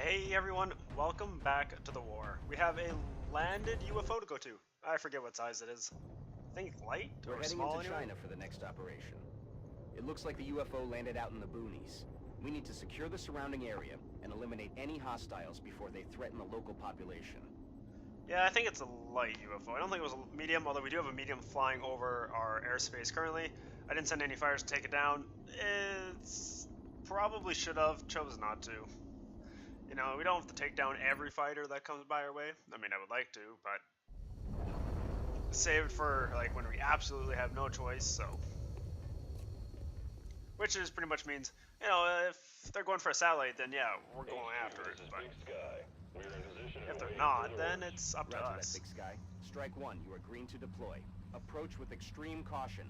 Hey everyone, welcome back to the war. We have a landed UFO to go to. I forget what size it is. I think light We're or heading small into anyway. China for the next operation. It looks like the UFO landed out in the boonies. We need to secure the surrounding area and eliminate any hostiles before they threaten the local population. Yeah, I think it's a light UFO. I don't think it was a medium, although we do have a medium flying over our airspace currently. I didn't send any fires to take it down. It's probably should have, chose not to. You know, we don't have to take down every fighter that comes by our way. I mean, I would like to, but save it for like when we absolutely have no choice, so. Which is pretty much means, you know, if they're going for a satellite, then yeah, we're going after it. But if they're not, then it's up to Roger us. that, Big Sky. Strike one, you are green to deploy. Approach with extreme caution.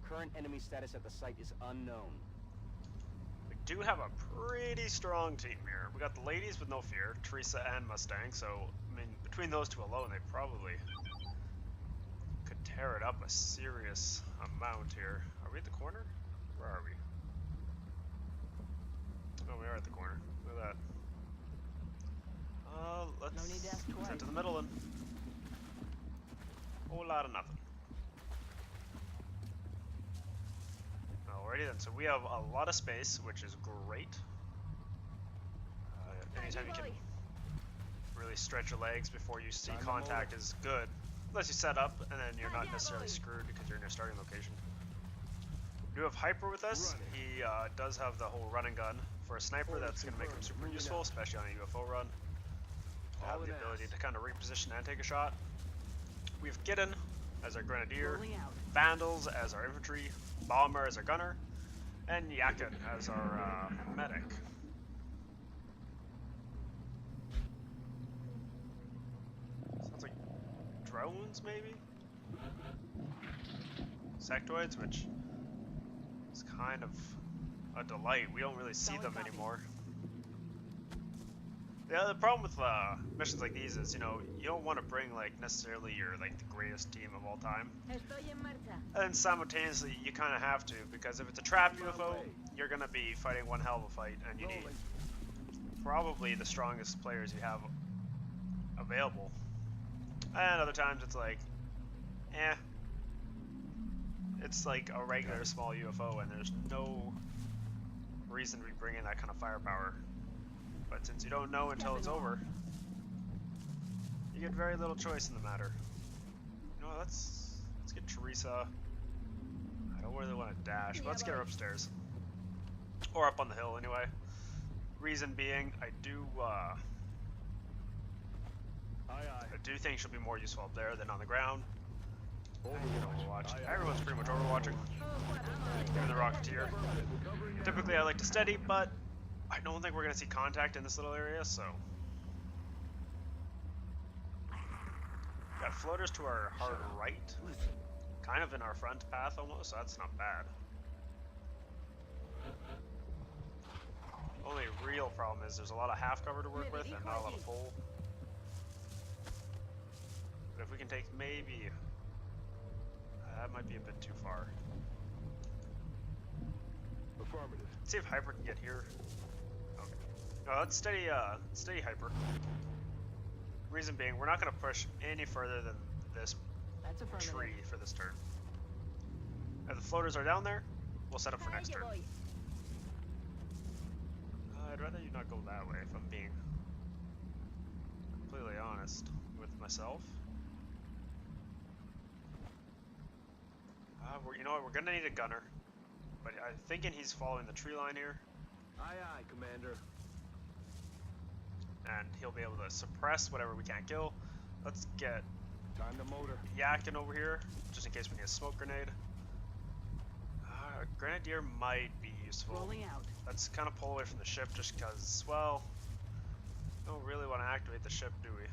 Current enemy status at the site is unknown. We do have a pretty strong team here. We got the ladies with no fear, Teresa and Mustang, so, I mean, between those two alone, they probably could tear it up a serious amount here. Are we at the corner? Where are we? Oh, we are at the corner. Look at that. Let's No need to ask twice. head to the middle then. Whole lot of nothing. Alrighty then, so we have a lot of space, which is great. Anytime you can really stretch your legs before you see contact is good. Unless you set up, and then you're not necessarily screwed because you're in your starting location. We do have Hyper with us. He does have the whole run and gun. For a sniper, that's going to make him super useful, especially on a UFO run. Have the ability to kind of reposition and take a shot. We have Gideon as our Grenadier, Vandals as our infantry, Bomber as our gunner, and Yakin as our medic. Sounds like drones, maybe? Sectoids, which is kind of a delight. We don't really see them anymore. Yeah, the problem with missions like these is, you know, you don't want to bring like necessarily your like the greatest team of all time, and then simultaneously you kind of have to, because if it's a trap UFO, you're gonna be fighting one hell of a fight, and you need probably the strongest players you have available. And other times it's like, eh, it's like a regular small UFO, and there's no reason to be bringing that kind of firepower. But since you don't know until it's over, you get very little choice in the matter. You know, let's get Teresa. I don't really want to dash, but let's get her upstairs. Or up on the hill anyway. Reason being, I do think she'll be more useful up there than on the ground. Overwatch. Everyone's pretty much overwatching. Even the Rocketeer. Typically I like to steady, but I don't think we're going to see contact in this little area, so. Got floaters to our hard right. Kind of in our front path almost, so that's not bad. Only real problem is there's a lot of half cover to work with and not a lot of full. But if we can take maybe. That might be a bit too far. Affirmative. Let's see if Hyper can get here. Okay. No, let's steady Hyper. Reason being, we're not going to push any further than this tree for this turn. If the floaters are down there, we'll set up for next turn. I'd rather you not go that way, if I'm being completely honest with myself. You know what, we're going to need a gunner. But I'm thinking he's following the tree line here. Aye, aye, Commander. And he'll be able to suppress whatever we can't kill. Let's get Time to motor. Yakin over here, just in case we need a smoke grenade. Grenadier might be useful. Rolling out. Let's kind of pull away from the ship just because, well, we don't really want to activate the ship, do we?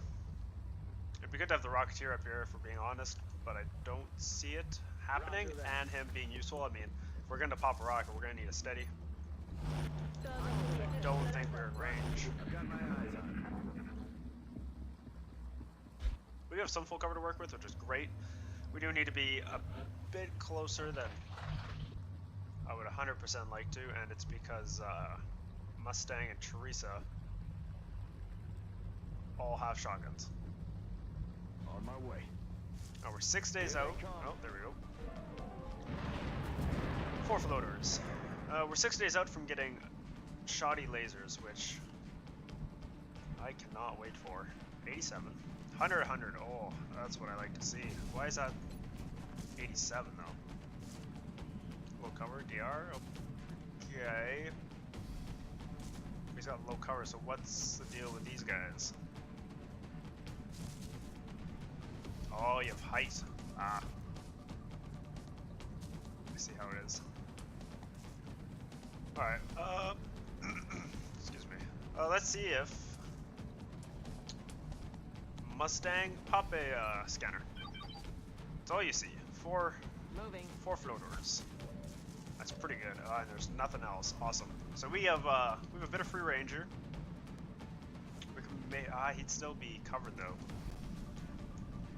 It'd be good to have the Rocketeer up here, if we're being honest, but I don't see it happening, and him being useful. I mean, if we're going to pop a rocket, we're going to need a steady. I don't think we're in range. I've got my eyes on it. We have some full cover to work with, which is great. We do need to be a bit closer than I would 100% like to, and it's because Mustang and Teresa all have shotguns. On my way. Oh, we're 6 days Here they out. come. Oh, there we go. 4 floaters. We're 6 days out from getting shoddy lasers, which I cannot wait for. 87. 100, 100. Oh, that's what I like to see. Why is that 87 though? Low cover, DR. Okay. He's got low cover, so what's the deal with these guys? Oh, you have height. Ah. Let me see how it is. Alright, excuse me. Let's see if Mustang pop a scanner. That's all you see. Four floaters. That's pretty good. And there's nothing else. Awesome. So we have a bit of free ranger. We can he'd still be covered though.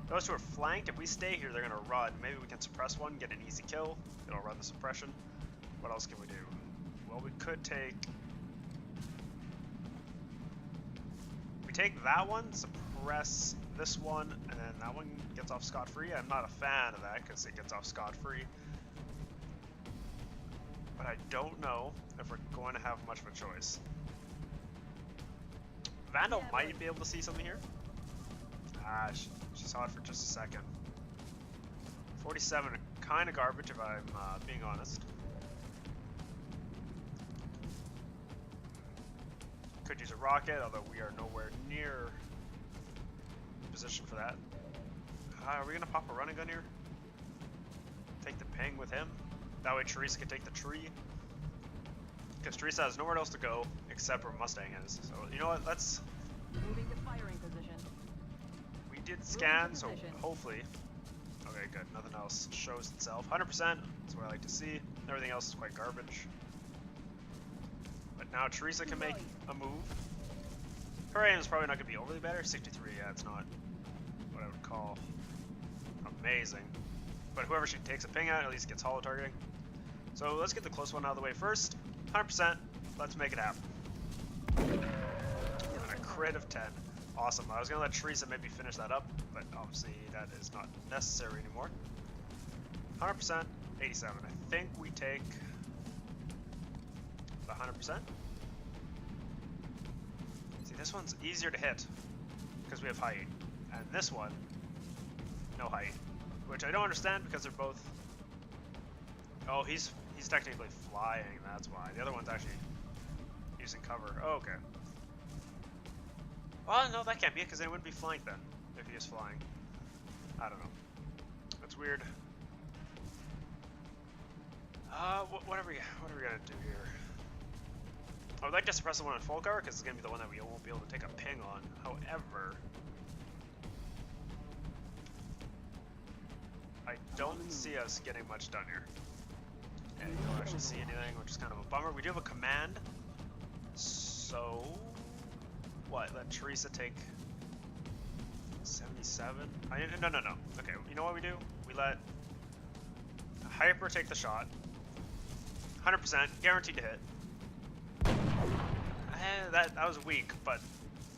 Those two are flanked. If we stay here, they're gonna run. Maybe we can suppress one, get an easy kill. It'll run the suppression. What else can we do? Well, we could take. We take that one, suppress this one, and then that one gets off scot-free. I'm not a fan of that because it gets off scot-free. But I don't know if we're going to have much of a choice. Vandal might be able to see something here. Ah, she saw it for just a second. 47, kind of garbage if I'm being honest. Could use a rocket, although we are nowhere near position for that. Are we gonna pop a running gun here? Take the ping with him. That way Teresa can take the tree. Because Teresa has nowhere else to go except where Mustang is. So you know what? Let's. Moving to firing position. We did scan, so hopefully. Okay, good. Nothing else shows itself. 100%. That's what I like to see. Everything else is quite garbage. But now Teresa can make a move. Her aim is probably not going to be overly better. 63, yeah, it's not what I would call amazing. But whoever she takes a ping at least gets holo targeting. So let's get the close one out of the way first. 100%. Let's make it happen. And a crit of 10. Awesome. I was going to let Teresa maybe finish that up, but obviously that is not necessary anymore. 100%. 87. I think we take the 100%. See, this one's easier to hit because we have height. And this one, no height. Which I don't understand because they're both... Oh, he's technically flying, that's why. The other one's actually using cover. Oh, okay. Well, no, that can't be it because they wouldn't be flanked then, if he is flying. I don't know. That's weird. What are we gonna do here? I would like to suppress the one on full cover because it's gonna be the one that we won't be able to take a ping on. However, I don't see us getting much done here. And you don't actually see anything, which is kind of a bummer. We do have a command, so what? Let Teresa take 77? No. Okay, you know what we do? We let Hyper take the shot. 100%, guaranteed to hit. That was weak, but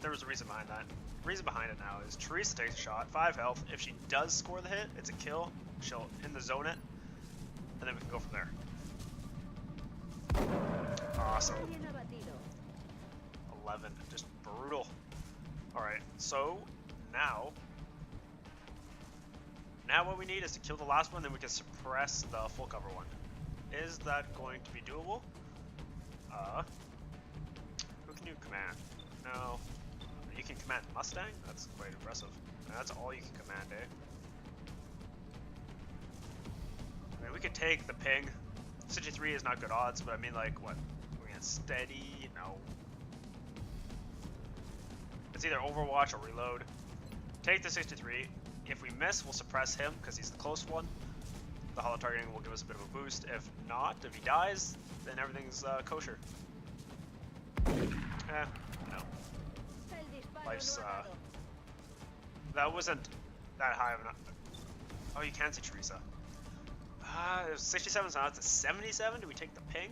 there was a reason behind that. The reason behind it now is Teresa takes a shot, 5 health. If she does score the hit, it's a kill. She'll in the zone it, and then we can go from there. Awesome. 11, just brutal. Alright, so now what we need is to kill the last one, then we can suppress the full cover one. Is that going to be doable? Who can you command? No. You can command Mustang? That's quite impressive. And that's all you can command, eh? I mean, we could take the ping. 63 is not good odds, but I mean, like, what? We're gonna steady? No. It's either Overwatch or Reload. Take the 63. If we miss, we'll suppress him because he's the close one. The holo targeting will give us a bit of a boost. If not, if he dies, then everything's kosher. No. Life's, that wasn't that high of an... Oh, you can see Teresa. It was 67, so now it's a 77. Do we take the ping?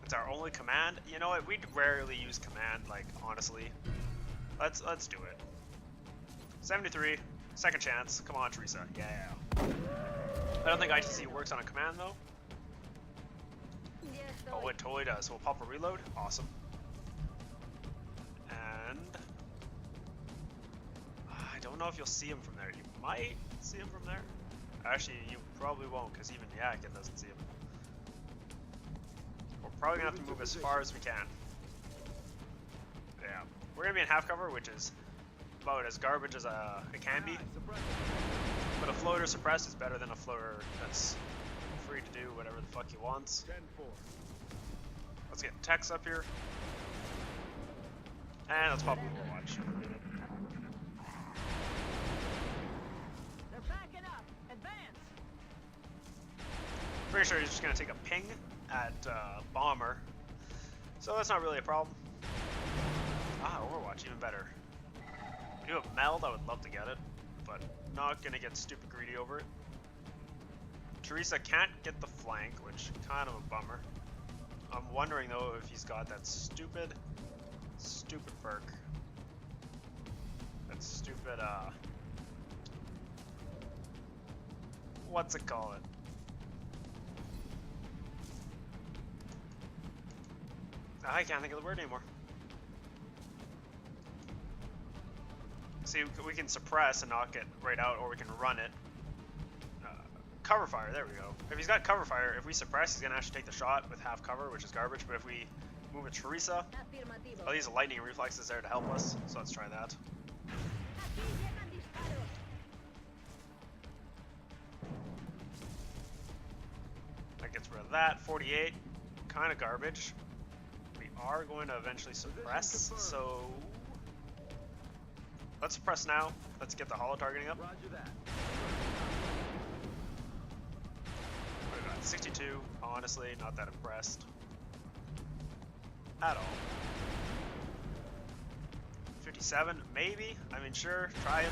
It's our only command. You know what? We rarely use command, like, honestly. Let's do it. 73, second chance. Come on, Teresa. Yeah. I don't think ITC works on a command, though. Oh, it totally does. So we'll pop a reload. Awesome. And I don't know if you'll see him from there. You might see him from there. Actually, you probably won't, because even Yakin doesn't see him. We're probably gonna have to move as far as we can. Yeah, we're gonna be in half cover, which is about as garbage as it can be. But a floater suppressed is better than a floater that's free to do whatever the fuck he wants. 10-4. Let's get Tex up here. And let's pop Overwatch. They're backing up. Advance. Pretty sure he's just gonna take a ping at Bomber. So that's not really a problem. Ah, Overwatch, even better. We do have Meld, I would love to get it, but not gonna get stupid greedy over it. Teresa can't get the flank, which kind of a bummer. I'm wondering though if he's got that stupid perk. That stupid, what's it called? I can't think of the word anymore. See, we can suppress and knock it right out, or we can run it. Cover fire, there we go. If he's got cover fire, if we suppress, he's gonna actually take the shot with half cover, which is garbage, but if we move with Teresa, oh, these lightning reflexes there to help us, so let's try that. That gets rid of that. 48, kind of garbage. We are going to eventually suppress, so let's suppress now. Let's get the holo targeting up. Roger that. What do we got? 62. Honestly, not that impressed at all. 57, maybe. I mean, sure, try it.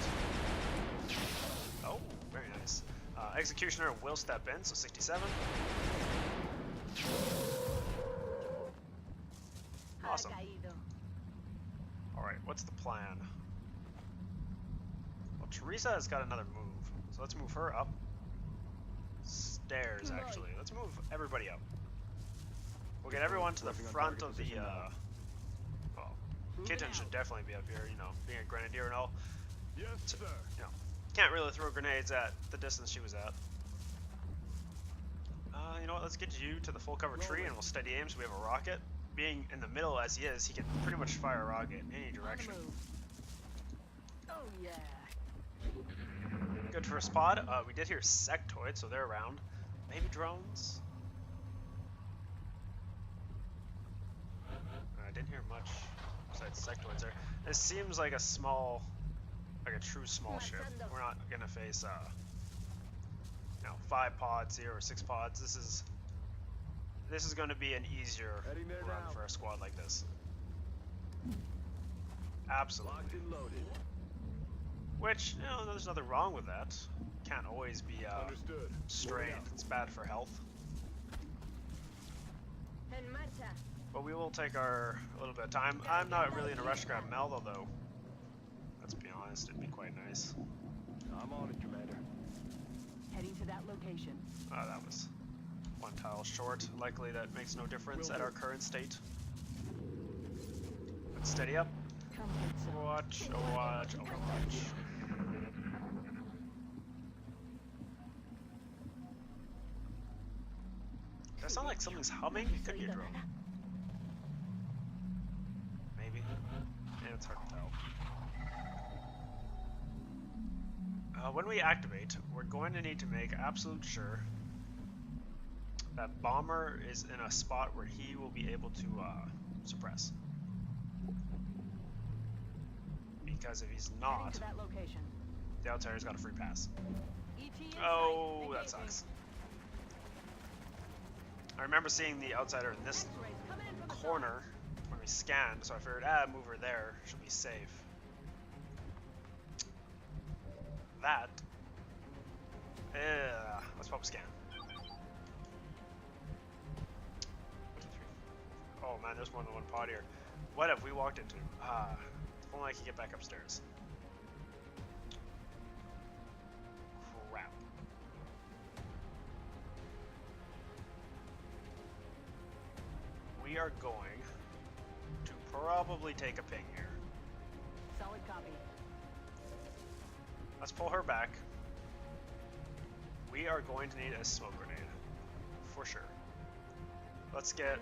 Oh, very nice. Executioner will step in, so 67. Awesome. Alright, what's the plan? Well, Teresa has got another move, so let's move her up. Stairs, actually. Let's move everybody up. We'll get everyone to the front of the, well, Kitten should definitely be up here, you know, being a grenadier and all. Yes, sir. You know, can't really throw grenades at the distance she was at. You know what, let's get you to the full cover tree and we'll steady aim so we have a rocket. Being in the middle as he is, he can pretty much fire a rocket in any direction. Oh yeah. Good for a spot. We did hear sectoids, so they're around. Maybe drones? I didn't hear much besides sectoids there. This seems like a small, like a true small ship. We're not gonna face, you know, 5 pods here or 6 pods. This is going to be an easier run for a squad like this. Absolutely. Locked and loaded. Which, you know, there's nothing wrong with that. Can't always be Understood. strained. It's bad for health. But we will take our a little bit of time. I'm not really in a rush to grab Mel, though. Let's be honest, it'd be quite nice. I'm on it, Commander. Heading to that location. Oh, that was 1 tile short. Likely that makes no difference at our current state. Let's steady up. Come get some. Overwatch, Overwatch, Overwatch. Does that sound like something's humming? It could be a drone. Maybe. Yeah, it's hard to tell. When we activate, we're going to need to make absolute sure that Bomber is in a spot where he will be able to suppress. Because if he's Heading not, to that location. the outsider's got a free pass. ET in Oh, sight. that sucks. I remember seeing the outsider in this X-rays coming in from the corner when we scanned, so I figured, move her there, she'll be safe. That. Let's pop a scan. 1, 2, 3, 4. Oh man, there's more than one pod here. What have we walked into? If only I could get back upstairs. Crap. We are going to probably take a ping here. Solid copy. Let's pull her back. We are going to need a smoke grenade. For sure. Let's get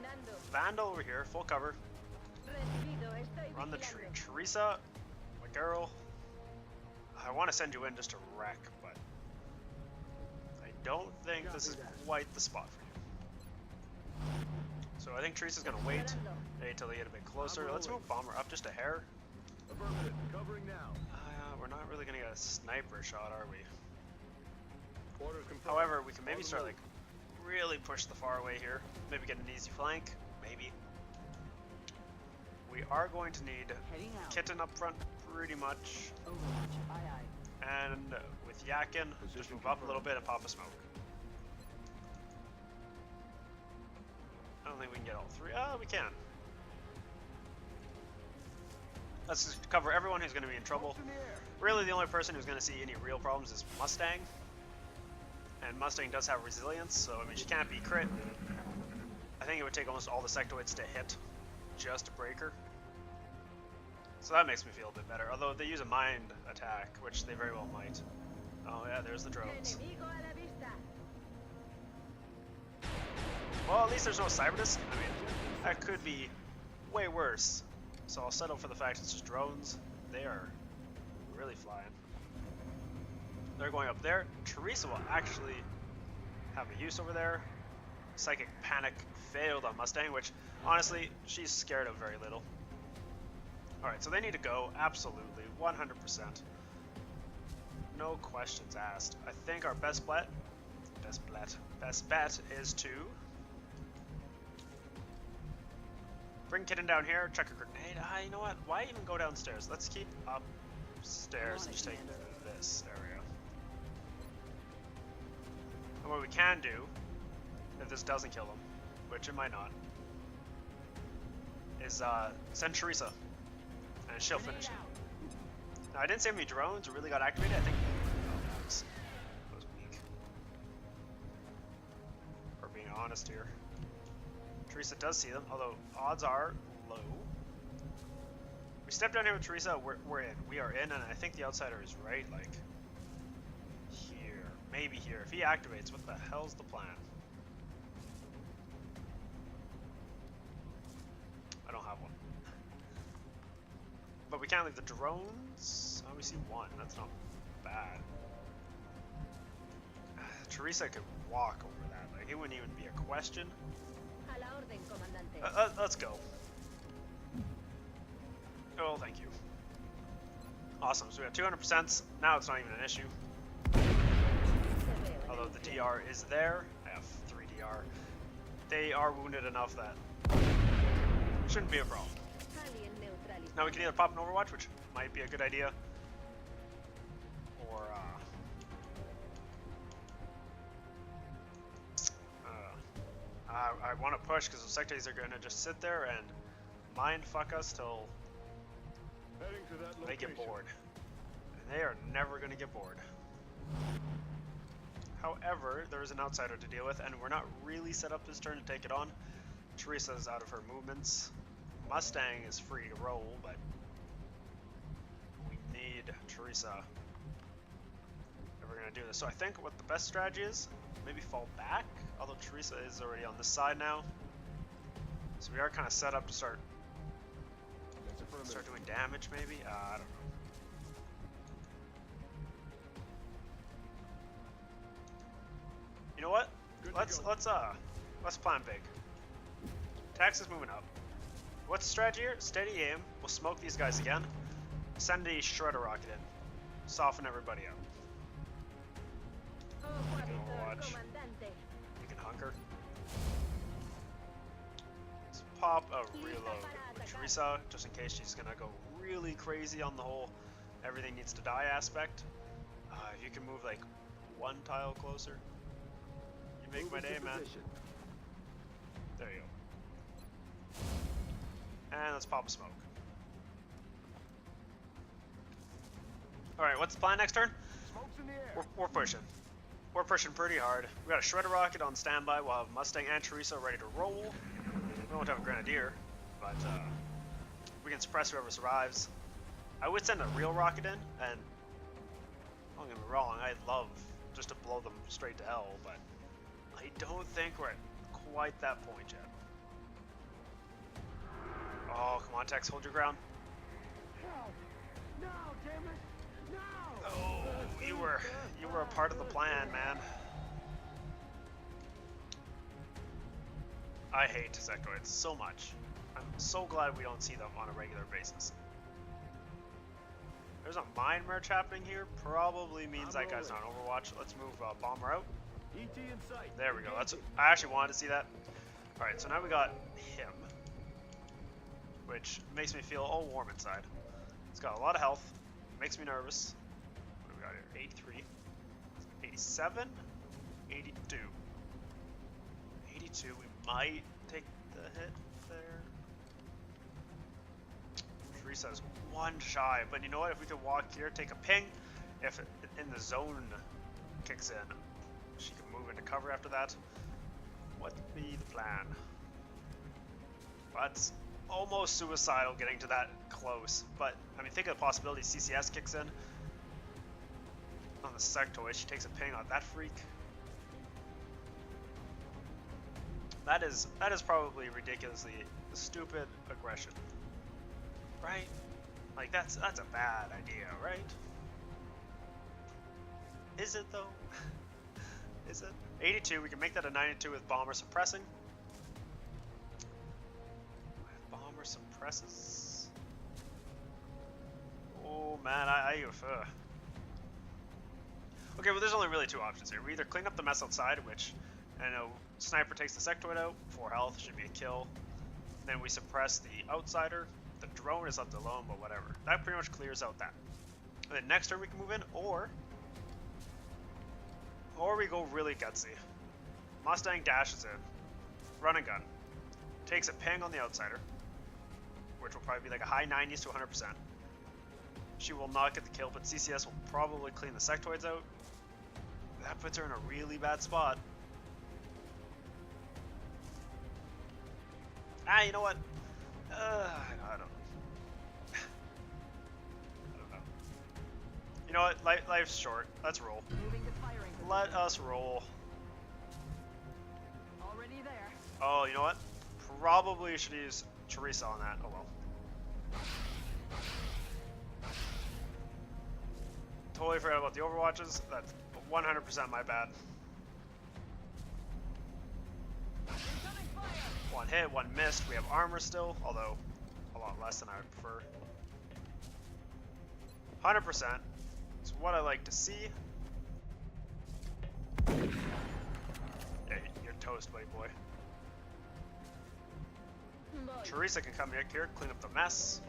Vandal over here, full cover. Run the tree. Teresa, my girl. I want to send you in just to wreck, but I don't think this is quite the spot for you. So I think Teresa's gonna wait until they get a bit closer. Let's move Bomber up just a hair. Affirmative. Covering now. We're not really gonna get a sniper shot, are we? Order confirmed. However, we can maybe On the start move. like really push the far away here. Maybe get an easy flank. Maybe. We are going to need Heading out. Kitten up front pretty much. Overwatch. Aye, aye. And with Yakin, just Position move up a little confirmed. bit and pop a smoke. I don't think we can get all three. We can. Let's just cover everyone who's going to be in trouble. Smokes in the air. Really, the only person who's going to see any real problems is Mustang. And Mustang does have resilience, so I mean, she can't be crit. I think it would take almost all the sectoids to hit just to break her. So that makes me feel a bit better. Although they use a mind attack, which they very well might. Oh yeah, there's the drones. Well, at least there's no cyber disc. I mean, that could be way worse. So I'll settle for the fact it's just drones. They are really flying. They're going up there. Teresa will actually have a use over there. Psychic Panic failed on Mustang, which honestly, she's scared of very little. Alright, so they need to go. Absolutely. 100%. No questions asked. I think our best bet is to bring Kitten down here, chuck a grenade. You know what? Why even go downstairs? Let's keep upstairs and just take this area. And what we can do, if this doesn't kill them, which it might not, is send Teresa, and she'll finish it. Now, I didn't see how many drones really got activated. I think that was weak. For being honest here. Teresa does see them, although odds are low. We step down here with Teresa, we're in. We are in, and I think the outsider is right, like, here. Maybe here. If he activates, what the hell's the plan? I don't have one. But we can't leave the drones. Oh, we see one. That's not bad. Teresa could walk over that. Like, it wouldn't even be a question. Let's go. Oh, thank you. Awesome. So we have 200%. Now it's not even an issue. Although the DR is there. I have 3 DR. They are wounded enough that shouldn't be a problem. Now we can either pop an Overwatch, which might be a good idea, or I want to push because the sectaries are going to just sit there and mind fuck us till Heading to that they location. get bored. And they are never going to get bored. However, there is an outsider to deal with, and we're not really set up this turn to take it on. Teresa's out of her movements. Mustang is free to roll, but we need Teresa if we're going to do this. So I think what the best strategy is, maybe fall back, although Teresa is already on this side now. So we are kind of set up to start doing damage, maybe? I don't know. You know what? Let's plan big. Tax is moving up. What's the strategy here? Steady aim. We'll smoke these guys again. Send a shredder rocket in. Soften everybody up. Overwatch. You can hunker. Let's pop a reload with Teresa, just in case she's gonna go really crazy on the whole everything needs to die aspect. If you can move like 1 tile closer, you make my day, man. There you go. And let's pop a smoke. Alright, what's the plan next turn? Smoke's in the air. We're pushing. We're pushing pretty hard. We got a Shredder Rocket on standby. We'll have Mustang and Teresa ready to roll. We won't have a Grenadier, but we can suppress whoever survives. I would send a real rocket in, and don't get me wrong, I'd love just to blow them straight to hell, but I don't think we're at quite that point yet. Oh, come on, Tex, hold your ground. No, damn it. No. Oh, you were a part of the plan, man. I hate sectoids so much. I'm so glad we don't see them on a regular basis. There's a mine merge happening here. Probably means that guy's not Overwatch. Let's move Bomber out. ET in sight. There we go. That's. I actually wanted to see that. All right, so now we got him, which makes me feel all warm inside. He's got a lot of health. Makes me nervous. What do we got here? 83, 87, 82, 82. We might take the hit there. Teresa's one shy, but you know what? If we could walk here, take a ping. If it, in the zone kicks in, she can move into cover after that. What would be the plan? That's almost suicidal getting to that close, but I mean, think of the possibility CCS kicks in on the sectoid. She takes a ping on that freak. That is probably ridiculously stupid aggression, right? Like that's a bad idea, right? Is it though? Is it? 82. We can make that a 92 with Bomber suppressing. Bomber suppresses. Oh man, Okay, well there's only really two options here. We either clean up the mess outside, which I know Sniper takes the sectoid out, 4 health, should be a kill. Then we suppress the outsider. The drone is left alone, but whatever. That pretty much clears out that. And then next turn we can move in, or we go really gutsy. Mustang dashes in, run and gun, takes a ping on the outsider, which will probably be like a high 90s to 100%. She will not get the kill, but CCS will probably clean the sectoids out. That puts her in a really bad spot. You know what? I don't know. I don't know. You know what? Life's short. Let's roll. Moving to firing. Let us roll. Already there. Oh, you know what? Probably should use Teresa on that. Oh well. Totally forgot about the Overwatches. That's 100% my bad. Incoming fire. One hit, one missed. We have armor still, although a lot less than I would prefer. 100%. It's what I like to see. Yeah, you're toast, buddy boy. Teresa can come here, clean up the mess.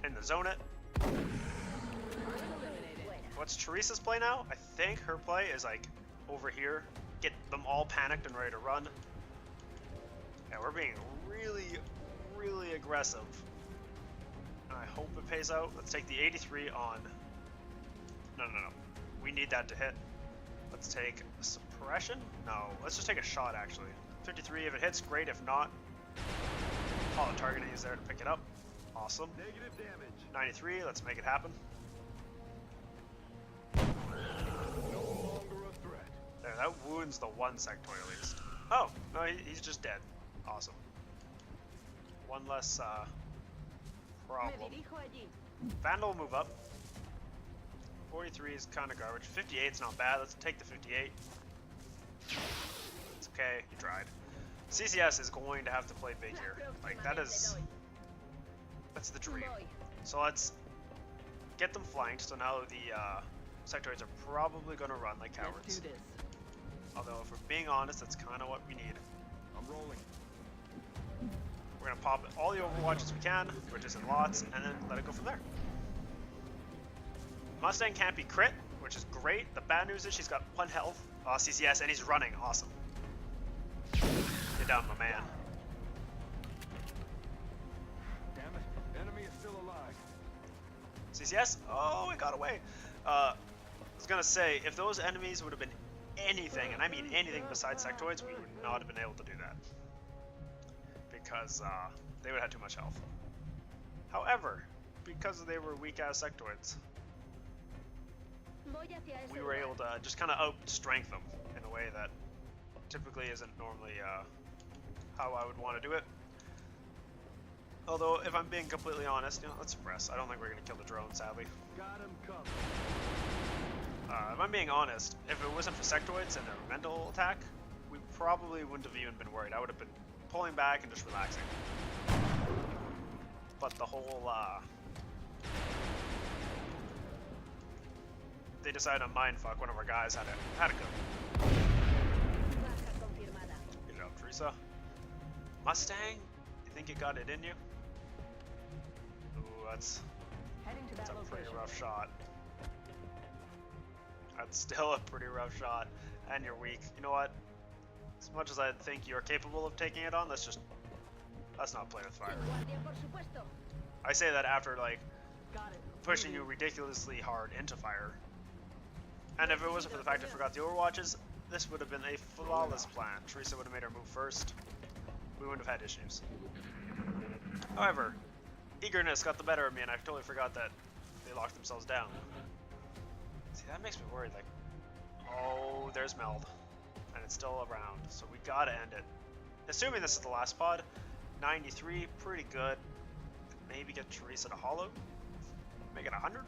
In the zone it. What's Teresa's play now? I think her play is like over here. Get them all panicked and ready to run. Yeah, we're being really, really aggressive. And I hope it pays out. Let's take the 83 on. No. We need that to hit. Let's take suppression? No, let's just take a shot actually. 53, if it hits, great. If not, call the target and he's there to pick it up. Awesome. Negative damage. 93, let's make it happen. No longer a threat. There, that wounds the one sectoid at least. Oh, no, he's just dead. Awesome. One less problem. Vandal will move up. 43 is kind of garbage. 58 is not bad. Let's take the 58. It's okay, he tried. CCS is going to have to play big here. Like, that's the dream. So let's get them flanked. So now the sectoids are probably going to run like cowards. Let's do this. Although, if we're being honest, that's kind of what we need. I'm rolling. We're going to pop all the Overwatches we can, which is in lots, and then let it go from there. Mustang can't be crit, which is great. The bad news is she's got 1 health. CCS, and he's running. Awesome. Get down, my man. CCS? Oh, it got away. I was gonna say, if those enemies would have been anything, and I mean anything besides sectoids, we would not have been able to do that. Because they would have had too much health. However, because they were weak-ass sectoids, we were able to just kind of out-strength them in a way that typically isn't normally how I would want to do it. Although, if I'm being completely honest, you know, let's press. I don't think we're going to kill the drone, sadly. Got him covered. If I'm being honest, if it wasn't for sectoids and their mental attack, we probably wouldn't have even been worried. I would have been pulling back and just relaxing. But the whole, they decided to mindfuck one of our guys had to go. Good job, Teresa. Mustang? You think you got it in you? Ooh, that's Heading to that a pretty location. rough shot. That's still a pretty rough shot, and you're weak. You know what? As much as I think you're capable of taking it on, let's not play with fire. I say that after like Got it. pushing you ridiculously hard into fire. And if it wasn't for the fact I forgot the overwatches, this would have been a flawless plan. Teresa would have made her move first. We wouldn't have had issues. However, eagerness got the better of me, and I totally forgot that they locked themselves down. See, that makes me worried. Like, oh, there's Meld, and it's still around, so we gotta end it. Assuming this is the last pod, 93, pretty good. Maybe get Teresa to hollow. Make it 100. What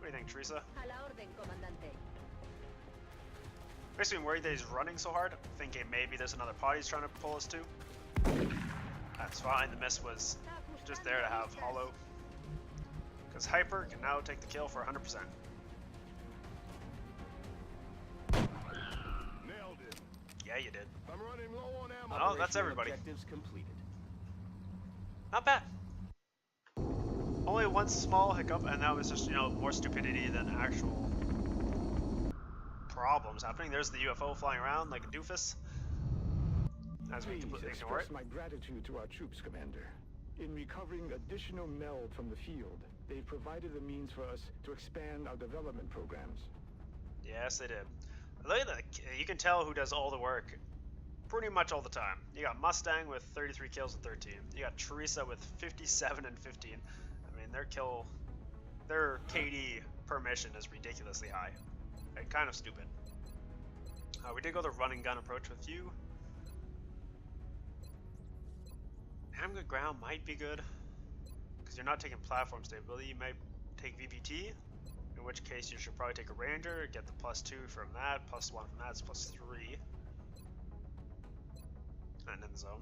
do you think, Teresa? A la orden, comandante. Makes me worried that he's running so hard, thinking maybe there's another pod he's trying to pull us to. That's fine, the miss was just there to have hollow. Because Hyper can now take the kill for 100%. Nailed it. Yeah, you did. I'm running low on ammo. Oh, that's Operational everybody. Objectives completed. Not bad. Only one small hiccup, and that was just, you know, more stupidity than actual problems happening. There's the UFO flying around like a doofus. As we Please completely ignore express it. my gratitude to our troops, Commander. In recovering additional meld from the field, they've provided the means for us to expand our development programs. Yes, they did. Look at that. You can tell who does all the work pretty much all the time. You got Mustang with 33 kills and 13. You got Teresa with 57 and 15. I mean, their KD per mission is ridiculously high. And kind of stupid. We did go the running gun approach with you. Ham good ground might be good. Because you're not taking platform stability. You might take VBT. In which case you should probably take a Ranger, get the +2 from that, +1 from that, it's +3. And in the zone.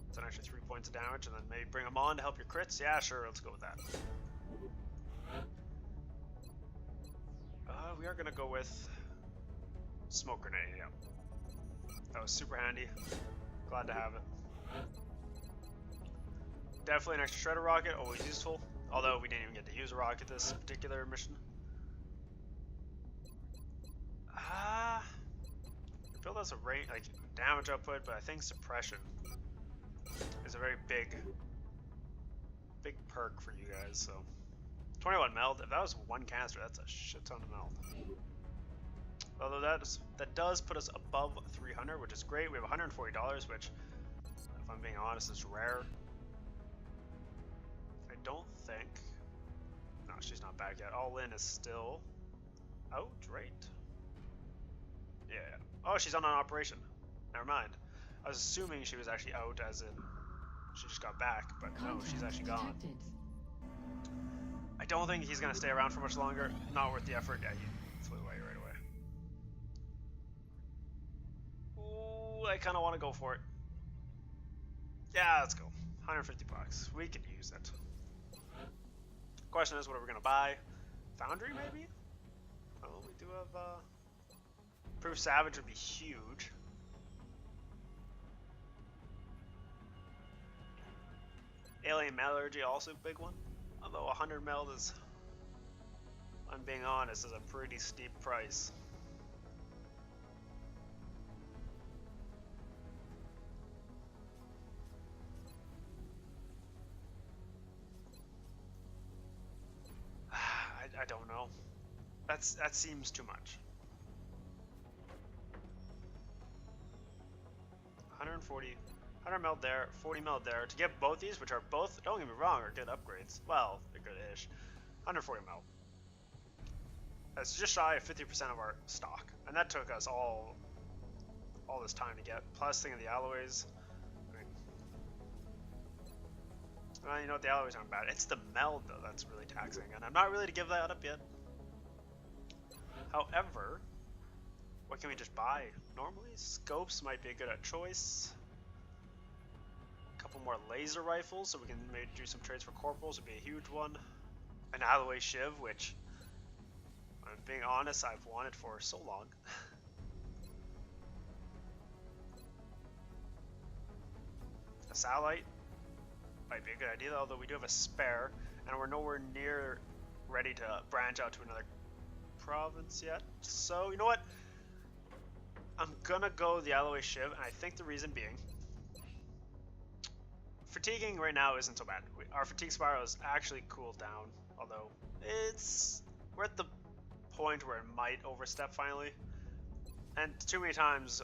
It's an extra 3 points of damage, and then maybe bring them on to help your crits. Yeah, sure, let's go with that. We are gonna go with smoke grenade, yeah. That was super handy. Glad to have it. Definitely an extra shredder rocket, always useful. Although we didn't even get to use a rocket this particular mission. Your build has a range, like damage output, but I think suppression is a very big perk for you guys. So 21 meld. If that was one canister, that's a shit ton of meld. Although that does put us above 300, which is great. We have $140, which, if I'm being honest, is rare. I don't think. No, she's not back yet. All in is still out, right? Yeah. Oh, she's on an operation. Never mind. I was assuming she was actually out, as in she just got back, but no, she's actually gone. I don't think he's gonna stay around for much longer. Not worth the effort. Yeah, he flew away right away. Ooh, I kind of want to go for it. Yeah, let's go. 150 bucks. We can use it. Question is, what are we gonna buy? Foundry, maybe? Oh, we do have. Proof Savage would be huge. Alien Metallurgy, also a big one. Although 100 meld is, I'm being honest, is a pretty steep price. that seems too much. 140, 100 mil there, 40 mil there. To get both these, which are both, don't get me wrong, are good upgrades. Well, they're good-ish. 140 mil. That's just shy of 50% of our stock, and that took us all this time to get. Plus, thing of the alloys. I mean, well, you know what? The alloys aren't bad. It's the meld though that's really taxing, and I'm not ready to give that up yet. However, what can we just buy normally? Scopes might be a good choice. A couple more laser rifles, so we can maybe do some trades for corporals would be a huge one. An alloy shiv, which, I'm being honest, I've wanted for so long. A satellite might be a good idea, although we do have a spare, and we're nowhere near ready to branch out to another province yet. So, you know what? I'm gonna go the alloy shiv, and I think the reason being, fatiguing right now isn't so bad. Our fatigue spiral is actually cooled down, although we're at the point where it might overstep finally. And too many times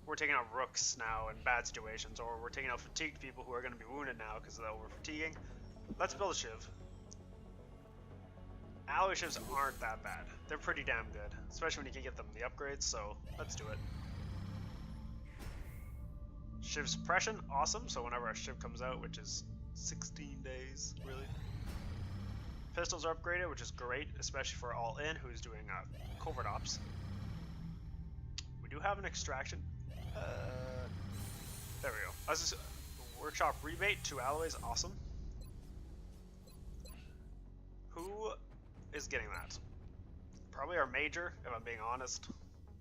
we're taking out rooks now in bad situations, or we're taking out fatigued people who are going to be wounded now because of the over fatiguing. Let's build a shiv. Alloy shivs aren't that bad. They're pretty damn good, especially when you can get them the upgrades, so let's do it. Shiv suppression, awesome, so whenever our shiv comes out, which is 16 days, really. Pistols are upgraded, which is great, especially for All In, who's doing covert ops. We do have an extraction. There we go. Workshop rebate, 2 alloys, awesome. Who is getting that? Probably our major, if I'm being honest.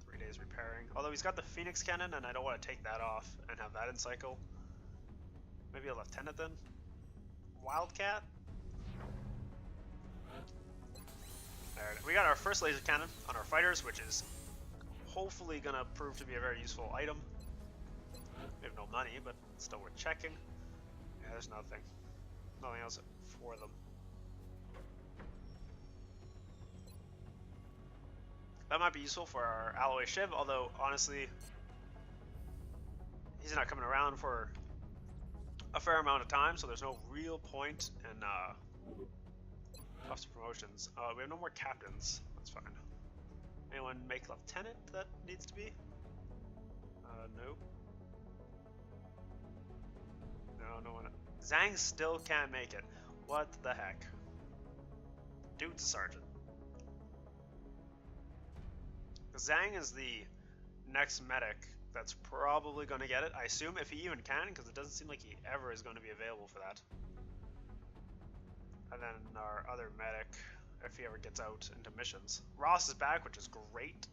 3 days repairing. Although he's got the Phoenix cannon, and I don't want to take that off and have that in cycle. Maybe a lieutenant then? Wildcat? There, we got our first laser cannon on our fighters, which is hopefully gonna prove to be a very useful item. We have no money, but still worth checking. Yeah, there's nothing else for them. That might be useful for our alloy shiv, although honestly, he's not coming around for a fair amount of time, so there's no real point in officer promotions. We have no more captains. That's fine. Anyone make lieutenant that needs to be? No. No one. Zhang still can't make it. What the heck? Dude's a sergeant. Zhang is the next medic that's probably going to get it. I assume if he even can, because it doesn't seem like he ever is going to be available for that. And then our other medic, if he ever gets out into missions. Ross is back, which is great.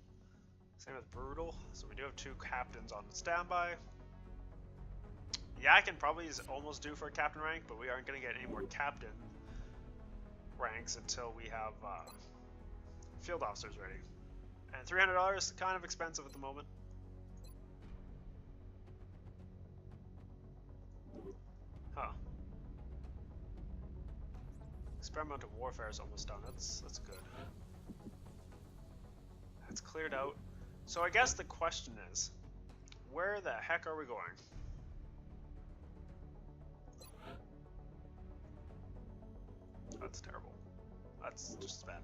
Same with Brutal. So we do have 2 captains on standby. Yakin probably is almost due for a captain rank, but we aren't going to get any more captain ranks until we have field officers ready. And $300 is kind of expensive at the moment. Huh. Experimental warfare is almost done. That's good. That's cleared out. So I guess the question is, where the heck are we going? That's terrible. That's just as bad.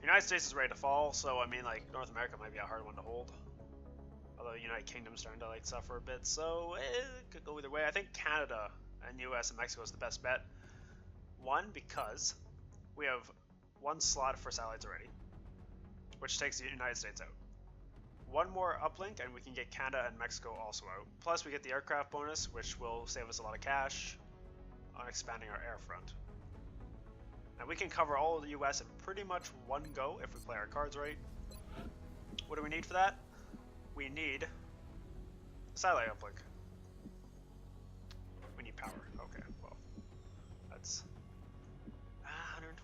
United States is ready to fall, so I mean, like, North America might be a hard one to hold. Although United Kingdom's starting to like suffer a bit, so it could go either way. I think Canada and US and Mexico is the best bet. One, because we have 1 slot for satellites already, which takes the United States out. 1 more uplink, and we can get Canada and Mexico also out. Plus, we get the aircraft bonus, which will save us a lot of cash on expanding our air front. And we can cover all of the US in pretty much one go if we play our cards right. What do we need for that? We need a satellite uplink. We need power. Okay, well, that's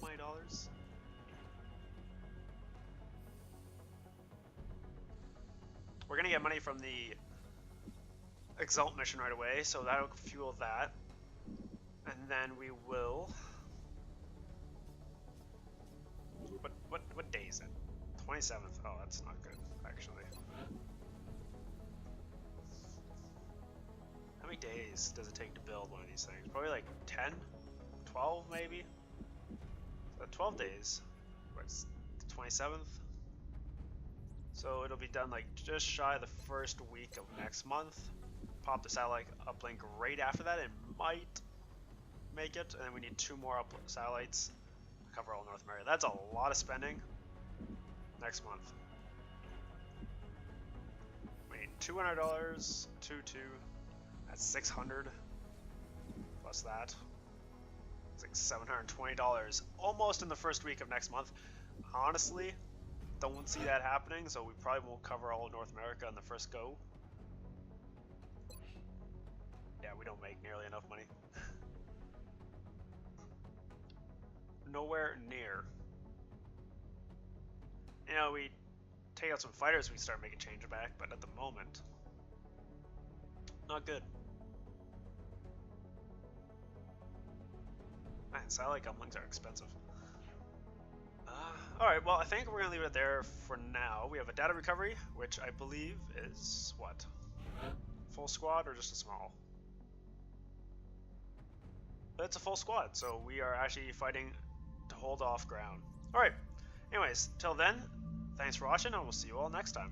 $120. We're gonna get money from the Exalt mission right away, so that'll fuel that. And then we will 27th. Oh, that's not good, actually. How many days does it take to build one of these things? Probably like 10? 12 maybe? 12 days. What's the 27th? So it'll be done like just shy of the first week of next month. Pop the satellite uplink right after that. It might make it, and then we need 2 more satellites to cover all North America. That's a lot of spending next month. We need $200, 2, that's 600 plus that. It's like $720 almost in the first week of next month. Honestly, don't see that happening, so we probably won't cover all of North America in the first go. Yeah, we don't make nearly enough money. Nowhere near. You know, we take out some fighters, we start making change back, but at the moment, not good. Man, satellite uplinks are expensive. Alright, well, I think we're going to leave it there for now. We have a data recovery, which I believe is, what? Full squad or just a small? But it's a full squad, so we are actually fighting to hold off ground. Alright, anyways, till then, thanks for watching, and we'll see you all next time.